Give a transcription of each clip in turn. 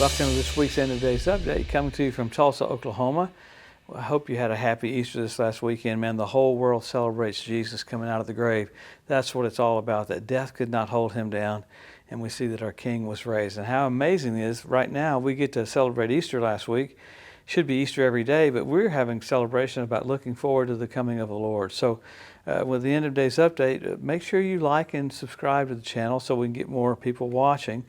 Welcome to this week's End of Days Update, coming to you from Tulsa, Oklahoma. Well, I hope you had a happy Easter this last weekend, man. The whole world celebrates Jesus coming out of the grave. That's what it's all about, that death could not hold him down, and we see that our King was raised. And how amazing it is, right now, we get to celebrate Easter last week. Should be Easter every day, but we're having celebration about looking forward to the coming of the Lord. So with the End of Days Update, make sure you like and subscribe to the channel so we can get more people watching.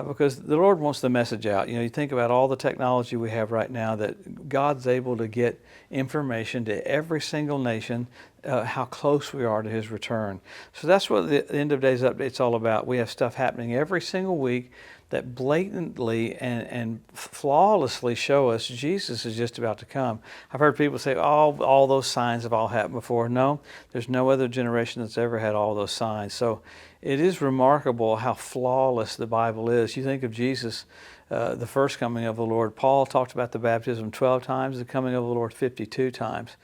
Because the Lord wants the message out. You know, you think about all the technology we have right now, that God's able to get information to every single nation, how close we are to his return. So that's what the End of Days Update is all about. We have stuff happening every single week that blatantly and flawlessly show us Jesus is just about to come. I've heard people say, oh, all those signs have all happened before. No, there's no other generation that's ever had all those signs. So it is remarkable how flawless the Bible is. You think of Jesus, the first coming of the Lord. Paul talked about the baptism 12 times, the coming of the Lord 52 times.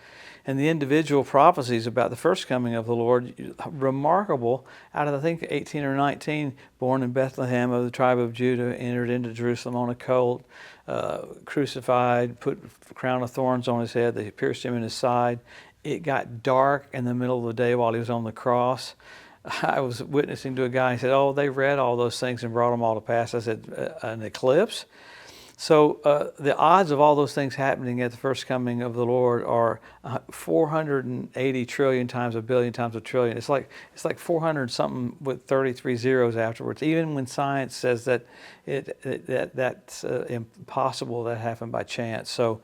And the individual prophecies about the first coming of the Lord, remarkable. Out of, I think, 18 or 19, born in Bethlehem of the tribe of Judah, entered into Jerusalem on a colt, crucified, put a crown of thorns on his head, they pierced him in his side. It got dark in the middle of the day while he was on the cross. I was witnessing to a guy, he said, oh, they read all those things and brought them all to pass. I said, an eclipse? So the odds of all those things happening at the first coming of the Lord are 480 trillion times a billion times a trillion. It's like 400 something with 33 zeros afterwards. Even when science says that that's impossible, that happened by chance. So,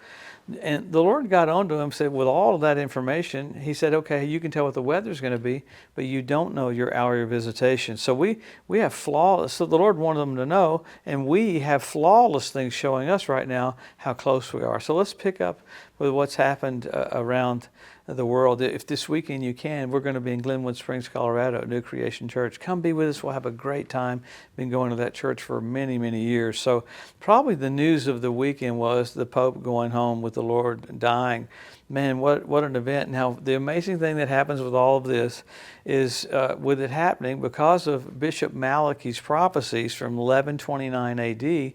and the Lord got onto him, said, with all of that information, he said, okay, you can tell what the weather's going to be, but you don't know your hour of visitation. So we have flawless, so the Lord wanted them to know, and we have flawless things showing us right now how close we are. So let's pick up with what's happened around the world. If this weekend you can, we're going to be in Glenwood Springs, Colorado at New Creation Church. Come be with us. We'll have a great time. Been going to that church for many, many years. So probably the news of the weekend was the Pope going home with the Lord dying. Man, what an event. Now, the amazing thing that happens with all of this is with it happening because of Bishop Malachi's prophecies from 1129 AD,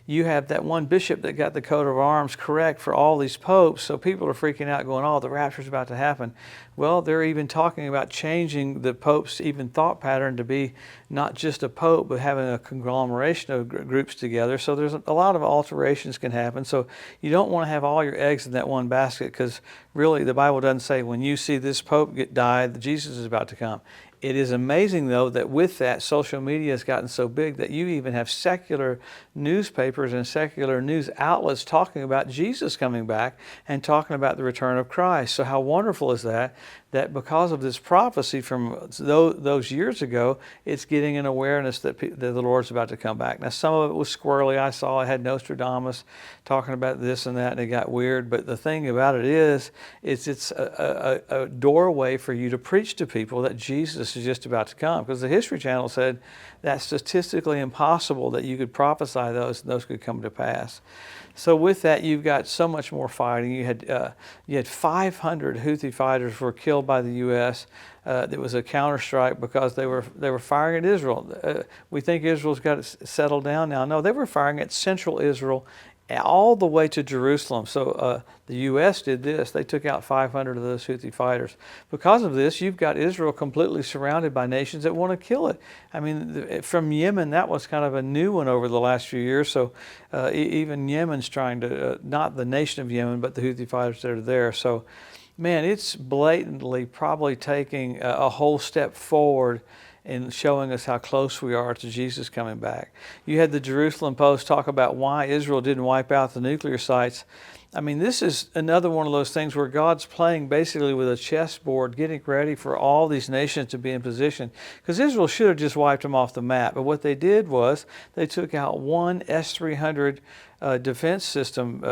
you have that one bishop that got the coat of arms correct for all these popes. So people are freaking out going, oh, the rapture's about to happen. Well, they're even talking about changing the pope's even thought pattern to be not just a pope, but having a conglomeration of groups together. So there's a lot of alterations can happen. So you don't want to have all your eggs in that one basket, because really the Bible doesn't say when you see this pope die, Jesus is about to come. It is amazing, though, that with that, social media has gotten so big that you even have secular newspapers and secular news outlets talking about Jesus coming back and talking about the return of Christ. So how wonderful is that? That because of this prophecy from those years ago, it's getting an awareness that the Lord's about to come back. Now, some of it was squirrely. I saw I had Nostradamus talking about this and that, and it got weird. But the thing about it is, it's a doorway for you to preach to people that Jesus is just about to come. Because the History Channel said that's statistically impossible that you could prophesy those, and those could come to pass. So with that, you've got so much more fighting. You had 500 Houthi fighters were killed by the U.S. There was a counterstrike because they were firing at Israel. We think Israel's got it settled down now. No, they were firing at central Israel, all the way to Jerusalem. So the U.S. did this. They took out 500 of those Houthi fighters. Because of this, you've got Israel completely surrounded by nations that want to kill it. I mean, from Yemen, that was kind of a new one over the last few years. So even Yemen's trying to, not the nation of Yemen, but the Houthi fighters that are there. So, man, it's blatantly probably taking a whole step forward in showing us how close we are to Jesus coming back. You had the Jerusalem Post talk about why Israel didn't wipe out the nuclear sites. I mean, this is another one of those things where God's playing basically with a chessboard, getting ready for all these nations to be in position. Because Israel should have just wiped them off the map. But what they did was they took out one S-300 defense system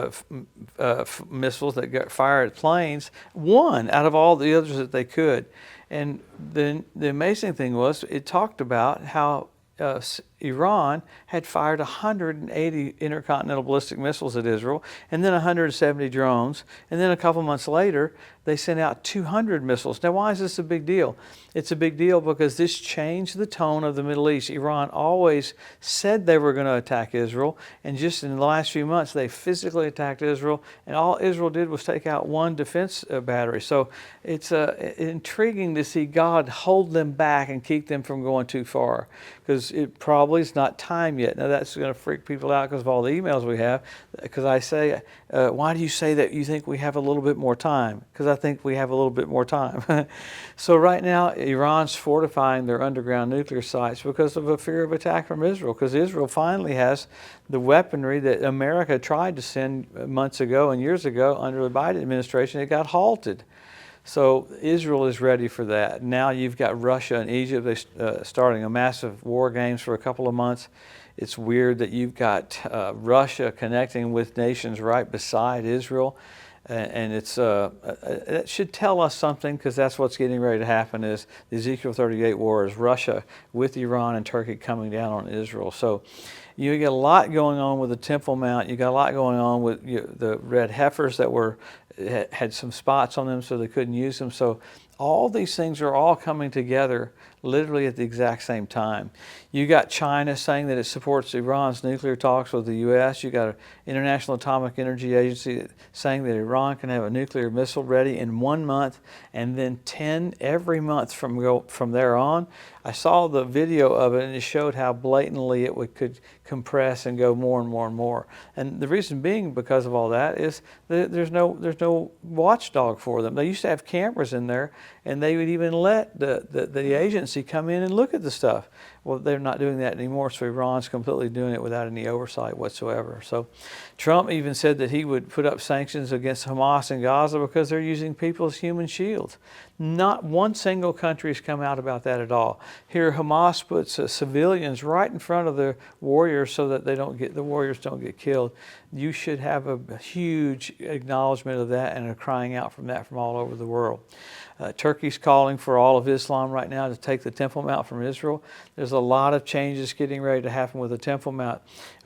missiles that got fired at planes, one out of all the others that they could. And then the amazing thing was, it talked about how Iran had fired 180 intercontinental ballistic missiles at Israel, and then 170 drones, and then a couple months later, they sent out 200 missiles. Now, why is this a big deal? It's a big deal because this changed the tone of the Middle East. Iran always said they were going to attack Israel, and just in the last few months, they physically attacked Israel, and all Israel did was take out one defense battery. So it's intriguing to see God hold them back and keep them from going too far, because it probably is not time yet. Now, that's going to freak people out because of all the emails we have, because I say, why do you say that you think we have a little bit more time? Because I think we have a little bit more time. So right now, Iran's fortifying their underground nuclear sites because of a fear of attack from Israel, because Israel finally has the weaponry that America tried to send months ago and years ago under the Biden administration. It got halted. So Israel is ready for that. Now you've got Russia and Egypt starting a massive war games for a couple of months. It's weird that you've got Russia connecting with nations right beside Israel. And it should tell us something, because that's what's getting ready to happen is the Ezekiel 38 war is Russia with Iran and Turkey coming down on Israel. So you get a lot going on with the Temple Mount. You got a lot going on with the red heifers that had some spots on them so they couldn't use them. So all these things are all coming together literally at the exact same time. You got China saying that it supports Iran's nuclear talks with the U.S. You got an International Atomic Energy Agency saying that Iran can have a nuclear missile ready in 1 month, and then 10 every month from there on. I saw the video of it, and it showed how blatantly could compress and go more and more and more. And the reason being, because of all that, is that there's no watchdog for them. They used to have cameras in there, and they would even let the agency come in and look at the stuff. Well, they're not doing that anymore, so Iran's completely doing it without any oversight whatsoever. So Trump even said that he would put up sanctions against Hamas in Gaza because they're using people as human shields. Not one single country has come out about that at all. Here, Hamas puts civilians right in front of the warriors so that the warriors don't get killed. You should have a huge acknowledgement of that and a crying out from that from all over the world. Turkey's calling for all of Islam right now to take the Temple Mount from Israel. There's a lot of changes getting ready to happen with the Temple Mount.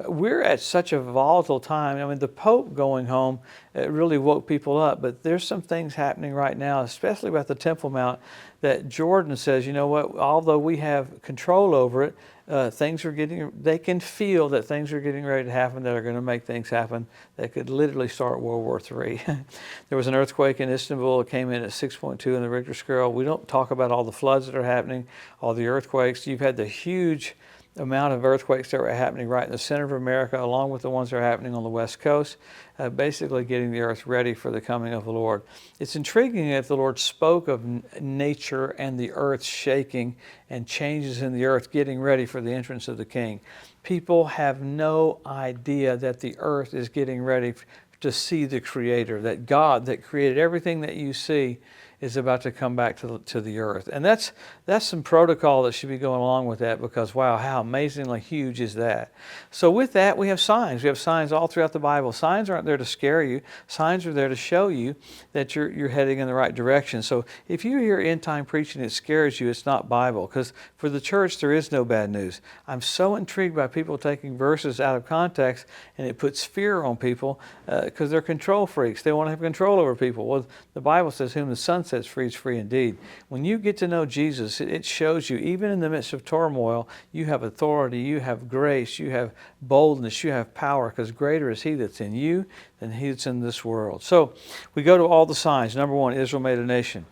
We're at such a volatile time. I mean, the Pope going home really woke people up, but there's some things happening right now, especially about the Temple Mount, that Jordan says, you know what, although we have control over it, they can feel that things are getting ready to happen that are going to make things happen that could literally start World War III. There was an earthquake in Istanbul. It came in at 6.2 in the Richter scale. We don't talk about all the floods that are happening, all the earthquakes. You've had the huge amount of earthquakes that were happening right in the center of America, along with the ones that are happening on the West Coast, basically getting the earth ready for the coming of the Lord. It's intriguing that the Lord spoke of nature and the earth shaking and changes in the earth getting ready for the entrance of the King. People have no idea that the earth is getting ready to see the Creator, that God that created everything that you see is about to come back to the earth. And that's some protocol that should be going along with that, because wow, how amazingly huge is that. So with that, we have signs. We have signs all throughout the Bible. Signs aren't there to scare you. Signs are there to show you that you're heading in the right direction. So if you hear end time preaching that scares you, it's not Bible, because for the church there is no bad news. I'm so intrigued by people taking verses out of context, and it puts fear on people because they're control freaks. They want to have control over people. Well, the Bible says, whom the Son sets free is free indeed. When you get to know Jesus, it shows you, even in the midst of turmoil, you have authority, you have grace, you have boldness, you have power, because greater is He that's in you than he that's in this world. So we go to all the signs. Number one, Israel made a nation.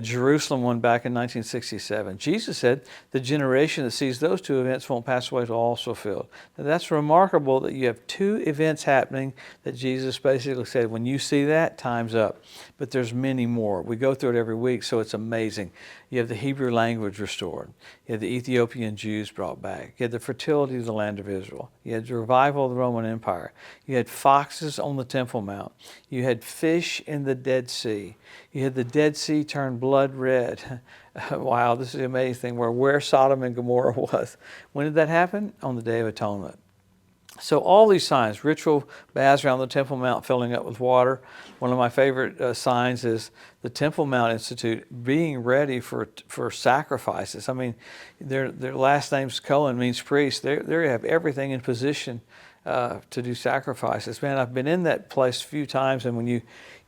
Jerusalem won back in 1967. Jesus said, the generation that sees those two events won't pass away till all is fulfilled. Now, that's remarkable that you have two events happening that Jesus basically said, when you see that, time's up. But there's many more. We go through it every week, so it's amazing. You have the Hebrew language restored. You have the Ethiopian Jews brought back. You had the fertility of the land of Israel. You had the revival of the Roman Empire. You had foxes on the Temple Mount. You had fish in the Dead Sea. You had the Dead Sea turn blood red. Wow, this is the amazing thing, where Sodom and Gomorrah was. When did that happen? On the Day of Atonement. So all these signs, ritual baths around the Temple Mount filling up with water. One of my favorite signs is the Temple Mount Institute being ready for sacrifices. I mean, their last name's Cohen, means priest. They have everything in position to do sacrifices. Man, I've been in that place a few times, and when you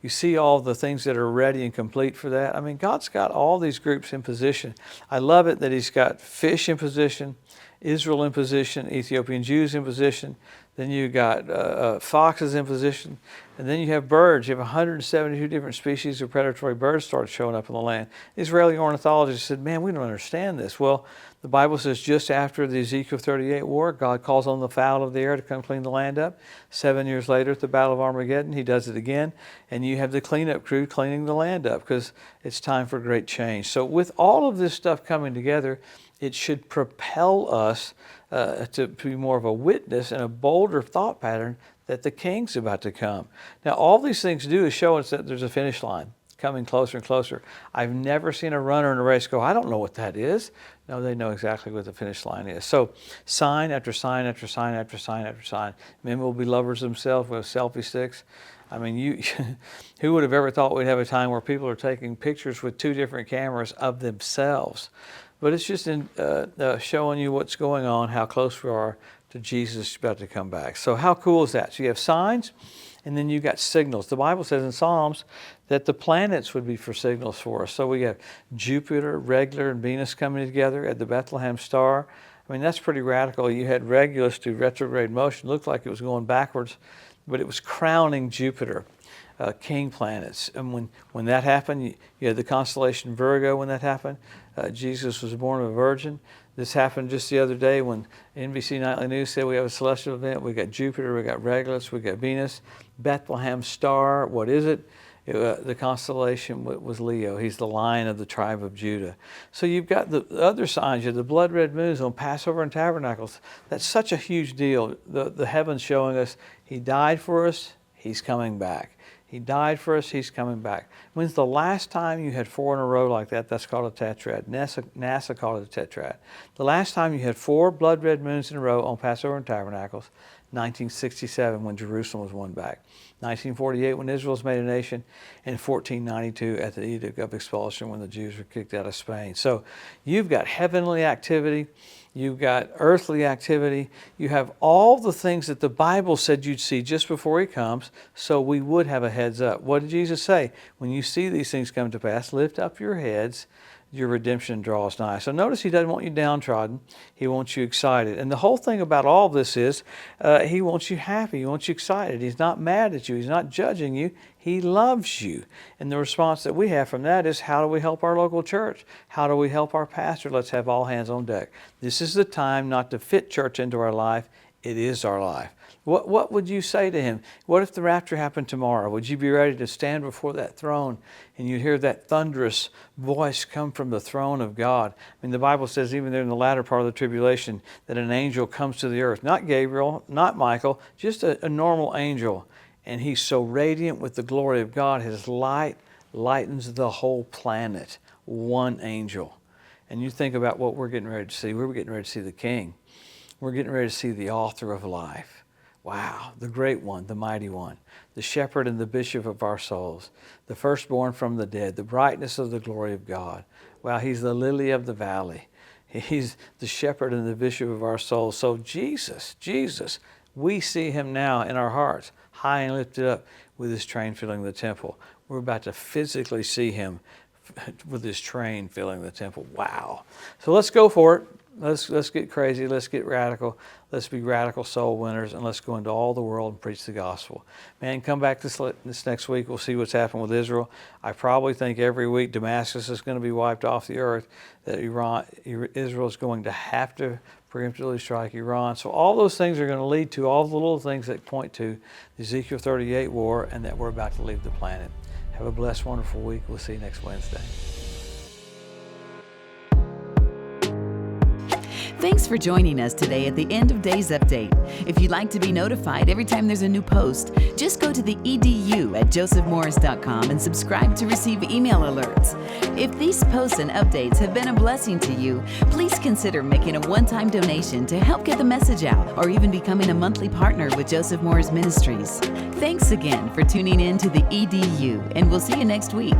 see all the things that are ready and complete for that, I mean, God's got all these groups in position. I love it that He's got fish in position, Israel in position, Ethiopian Jews in position. Then you got foxes in position, and then you have birds. You have 172 different species of predatory birds started showing up in the land. Israeli ornithologists said, "Man, we don't understand this." Well, the Bible says just after the Ezekiel 38 war, God calls on the fowl of the air to come clean the land up. 7 years later, at the Battle of Armageddon, He does it again, and you have the cleanup crew cleaning the land up because it's time for great change. So with all of this stuff coming together, it should propel us to be more of a witness and a bolder thought pattern that the King's about to come. Now, all these things do is show us that there's a finish line coming closer and closer. I've never seen a runner in a race go, "I don't know what that is." No, they know exactly what the finish line is. So sign after sign after sign after sign after sign. Men will be lovers themselves with selfie sticks. I mean, who would have ever thought we'd have a time where people are taking pictures with 2 different cameras of themselves? But it's just showing you what's going on, how close we are to Jesus about to come back. So how cool is that? So you have signs, and then you got signals. The Bible says in Psalms that the planets would be for signals for us. So we have Jupiter, Regular, and Venus coming together at the Bethlehem star. I mean, that's pretty radical. You had Regulus do retrograde motion. It looked like it was going backwards, but it was crowning Jupiter. King planets. And when that happened, you had the constellation Virgo when that happened. Jesus was born of a virgin. This happened just the other day when NBC Nightly News said we have a celestial event. We got Jupiter, we got Regulus, we got Venus. Bethlehem star, what is it? The constellation was Leo. He's the Lion of the tribe of Judah. So you've got the other signs. You have the blood red moons on Passover and Tabernacles. That's such a huge deal. The heavens showing us He died for us, He's coming back. He died for us, He's coming back. When's the last time you had 4 in a row like that? That's called a tetrad. NASA called it a tetrad. The last time you had 4 blood red moons in a row on Passover and Tabernacles, 1967 when Jerusalem was won back, 1948 when Israel was made a nation, and 1492 at the Edict of Expulsion when the Jews were kicked out of Spain. So you've got heavenly activity, you've got earthly activity, you have all the things that the Bible said you'd see just before He comes, so we would have a heads up. What did Jesus say? When you see these things come to pass, lift up your heads, your redemption draws nigh. So notice He doesn't want you downtrodden. He wants you excited. And the whole thing about all this is He wants you happy. He wants you excited. He's not mad at you. He's not judging you. He loves you. And the response that we have from that is, how do we help our local church? How do we help our pastor? Let's have all hands on deck. This is the time not to fit church into our life. It is our life. What would you say to Him? What if the rapture happened tomorrow? Would you be ready to stand before that throne and you'd hear that thunderous voice come from the throne of God? I mean, the Bible says even there in the latter part of the tribulation that an angel comes to the earth. Not Gabriel, not Michael, just a normal angel. And he's so radiant with the glory of God, his light lightens the whole planet. One angel. And you think about what we're getting ready to see. We're getting ready to see the King. We're getting ready to see the author of life. Wow, the great one, the mighty one, the shepherd and the bishop of our souls, the firstborn from the dead, the brightness of the glory of God. Wow, He's the lily of the valley. He's the shepherd and the bishop of our souls. So Jesus, we see Him now in our hearts, high and lifted up with His train filling the temple. We're about to physically see Him with His train filling the temple. Wow. So let's go for it. Let's get crazy. Let's get radical. Let's be radical soul winners, and let's go into all the world and preach the gospel. Man, come back this next week. We'll see what's happened with Israel. I probably think every week Damascus is going to be wiped off the earth, that Israel is going to have to preemptively strike Iran. So all those things are going to lead to all the little things that point to the Ezekiel 38 war and that we're about to leave the planet. Have a blessed, wonderful week. We'll see you next Wednesday. Thanks for joining us today at the End of Days Update. If you'd like to be notified every time there's a new post, just go to the edu at josephmorris.com and subscribe to receive email alerts. If these posts and updates have been a blessing to you, please consider making a one-time donation to help get the message out, or even becoming a monthly partner with Joseph Morris Ministries. Thanks again for tuning in to the EDU, and we'll see you next week.